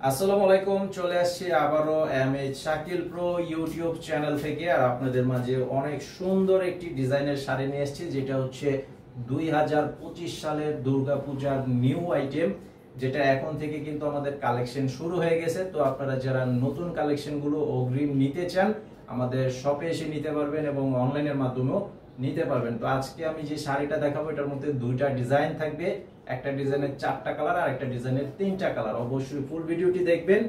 আসসালামু আলাইকুম, চলে আসছি আবারও MH Shakil pro YouTube channel থেকে। আর আপনাদের মাঝে অনেক সুন্দর একটি ডিজাইনের শাড়ি নিয়ে এসেছি, যেটা হচ্ছে 2025 সালের দুর্গাপূজার নিউ আইটেম, যেটা এখন থেকে কিন্তু আমাদের কালেকশন শুরু হয়ে গেছে। তো আপনারা যারা নতুন কালেকশনগুলো অগ্রিম নিতে চান, আমাদের শপে এসে নিতে পারবেন এবং অনলাইনের মাধ্যমেও নিতে পারবেন। তো আজকে আমি যে শাড়িটা দেখাবো, এটার মধ্যে দুইটা ডিজাইন থাকবে, একটা ডিজাইনের 4টা কালার আর একটা ডিজাইনের 3টা কালার। অবশ্যই ফুল ভিডিওটি দেখবেন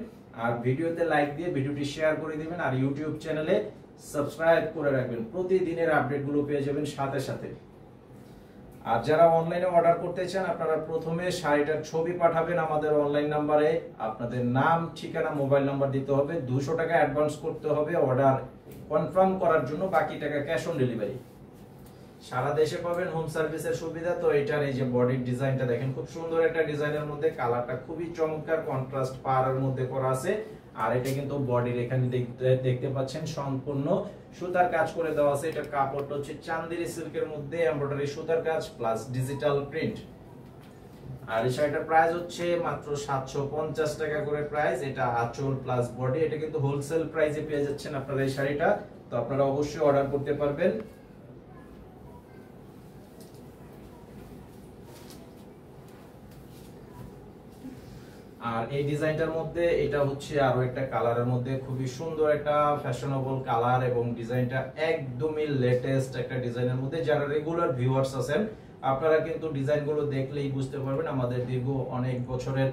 আর ভিডিওতে লাইক দিয়ে ভিডিওটি শেয়ার করে দিবেন আর ইউটিউব চ্যানেলে সাবস্ক্রাইব করে রাখবেন। প্রতিদিনের আপডেটগুলো পেয়ে যাবেন সাথে সাথে। আর যারা অনলাইনে অর্ডার করতে চান, আপনারা প্রথমে শাড়িটার ছবি পাঠাবেন আমাদের অনলাইন নাম্বারে। আপনাদের নাম, ঠিকানা, মোবাইল নাম্বার দিতে হবে। 200 টাকা অ্যাডভান্স করতে হবে অর্ডার কনফার্ম করার জন্য, বাকি টাকা ক্যাশ অন ডেলিভারি। সারা দেশে পাবেন হোম সার্ভিসের সুবিধা। তো এটার এই যে বডির ডিজাইনটা দেখেন, খুব সুন্দর একটা ডিজাইনের মধ্যে, কালারটা খুবই চমৎকার, কন্ট্রাস্ট পাড়ের মধ্যে করা আছে। আর এটা কিন্তু বডির এখানে দেখতে পাচ্ছেন সম্পূর্ণ সুতার কাজ করে দেওয়া আছে। এটা কাপড়টা হচ্ছে চান্দেরি সিল্কের মধ্যে এমব্রয়ডারি সুতার কাজ প্লাস ডিজিটাল প্রিন্ট। আর এই শাড়িটার প্রাইস হচ্ছে মাত্র 750 টাকা করে প্রাইস। এটা আঁচল প্লাস বডি, এটা কিন্তু হোলসেল প্রাইসে পেয়ে যাচ্ছেন আপনারা এই শাড়িটা। তো আপনারা অবশ্যই অর্ডার করতে পারবেন। আর এই ডিজাইনটার মধ্যে এটা হচ্ছে আরো একটা কালারের মধ্যে খুবই সুন্দর একটা ফ্যাশনেবল কালার, এবং ডিজাইনটা একদমই লেটেস্ট একটা ডিজাইনের মধ্যে। যারা রেগুলার ভিউয়ার্স আছেন, আপনারা কিন্তু ডিজাইনগুলো দেখলেই বুঝতে পারবেন আমাদের দীর্ঘ অনেক বছরের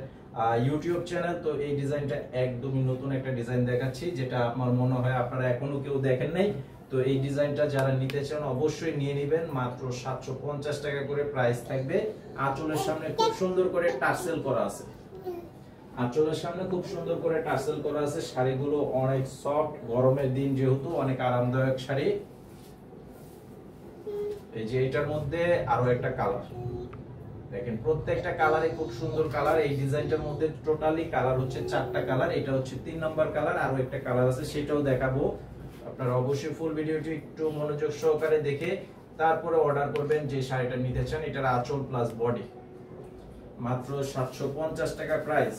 ইউটিউব চ্যানেল। তো এই ডিজাইনটা একদমই নতুন একটা ডিজাইন দেখাচ্ছি, যেটা আমার মনে হয় আপনারা এখনো কেউ দেখেন নাই। তো এই ডিজাইনটা যারা নিতে চান অবশ্যই নিয়ে নেবেন। মাত্র 750 টাকা করে প্রাইস থাকবে। আঁচলের সামনে খুব সুন্দর করে টার্সেল করা আছে। আঁচলের সামনে খুব সুন্দর করে টার্সেল করা আছে। শাড়িগুলো অনেক সফট, গরমের দিন যেহেতু অনেক আরামদায়ক শাড়ি। এই যে এটার মধ্যে আরো একটা কালার দেখেন, প্রত্যেকটা কালারই খুব সুন্দর কালার। এই ডিজাইনটার মধ্যে টোটালি কালার হচ্ছে 4টা কালার। এটা হচ্ছে 3 নম্বর কালার, আরো একটা কালার আছে, সেটাও দেখাবো। আপনারা অবশ্যই ফুল ভিডিওটি একটু মনোযোগ সহকারে দেখে তারপরে অর্ডার করবেন যে শাড়িটা নিতে চান। এটার আঁচল প্লাস বডি, মাত্র 750 টাকা প্রাইস।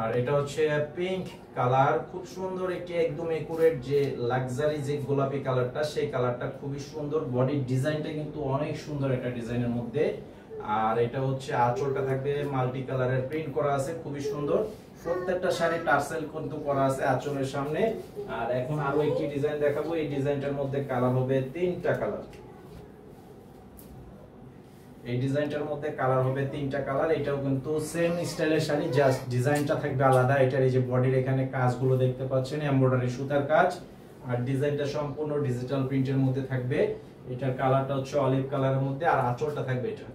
আর এটা হচ্ছে পিঙ্ক কালার, খুব সুন্দর একটি একদম একুরেট যে লাক্সারি যে গোলাপি কালারটা, সেই কালারটা খুবই সুন্দর। বডির ডিজাইনটা কিন্তু অনেক সুন্দর একটা ডিজাইনের মধ্যে। আর এটা হচ্ছে আঁচলটা থাকবে মাল্টি কালারের প্রিন্ট করা আছে, খুবই সুন্দর। প্রত্যেকটা শাড়ি টার্সেল কিন্তু করা আছে আঁচলের সামনে। আর এখন আরো একটি ডিজাইন দেখাবো। এই ডিজাইনটার মধ্যে কালার হবে 3টা কালার। এই ডিজাইনটার মধ্যে কালার হবে 3টা কালার। এটাও কিন্তু সেম স্টাইলের শাড়ি, জাস্ট ডিজাইনটা থাকবে আলাদা। এটার এই যে বডির এখানে কাজগুলো দেখতে পাচ্ছেন, এমব্রয়ডারি সুতার কাজ। আর ডিজাইনটা সম্পূর্ণ ডিজিটাল প্রিন্টের মধ্যে থাকবে। এটার কালারটা হচ্ছে অলিভ কালারের মধ্যে, আর আঁচলটা থাকবে এটা।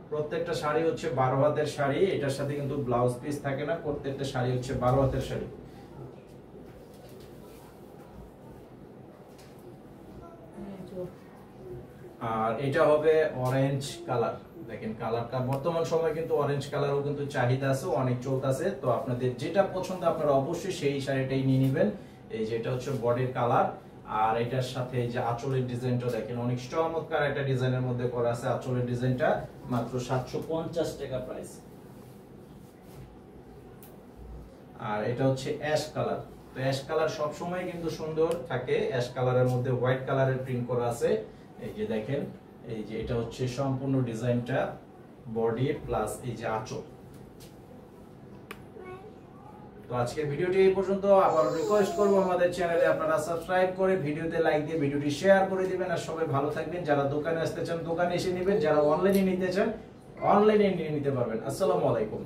প্রত্যেকটা শাড়ি হচ্ছে 12 হাতের শাড়ি। এটার সাথে কিন্তু ব্লাউজ পিস থাকে না, প্রত্যেকটা শাড়ি হচ্ছে 12 হাতের শাড়ি। আর এটা হবে অরেঞ্জ কালার। দেখেন কালারটা বর্তমান সময় কিন্তু অরেঞ্জ কালারও কিন্তু চাহিদা আছে, অনেক চলতেছে। তো আপনাদের যেটা পছন্দ আপনারা অবশ্যই সেই শাড়িটাই নিয়ে নেবেন। এই যেটা হচ্ছে বডির কালার। আর এটার সাথে যে আঁচলের ডিজাইনটা দেখেন, অনেক চমৎকার একটা ডিজাইনের মধ্যে করা আছে আঁচলের ডিজাইনটা। মাত্র 750 টাকা প্রাইস। আর এটা হচ্ছে অ্যাশ কালার। তো অ্যাশ কালার সব সময় কিন্তু সুন্দর থাকে। অ্যাশ কালারের মধ্যে হোয়াইট কালারের প্রিন্ট করা আছে। এই যে দেখেন, এই যে এটা হচ্ছে সম্পূর্ণ ডিজাইনটা, বডি প্লাস এই যে আঁচল। তো আজকের ভিডিওটি এই পর্যন্ত। আবার রিকোয়েস্ট করব আমাদের চ্যানেলে আপনারা সাবস্ক্রাইব করে ভিডিওতে লাইক দিয়ে ভিডিওটি শেয়ার করে দিবেন। আর সবাই ভালো থাকবেন। যারা দোকানে আসতে চান দোকানে এসে নেবেন, যারা অনলাইনে নিতে চান অনলাইনে নিয়ে নিতে পারবেন। আসসালামু আলাইকুম।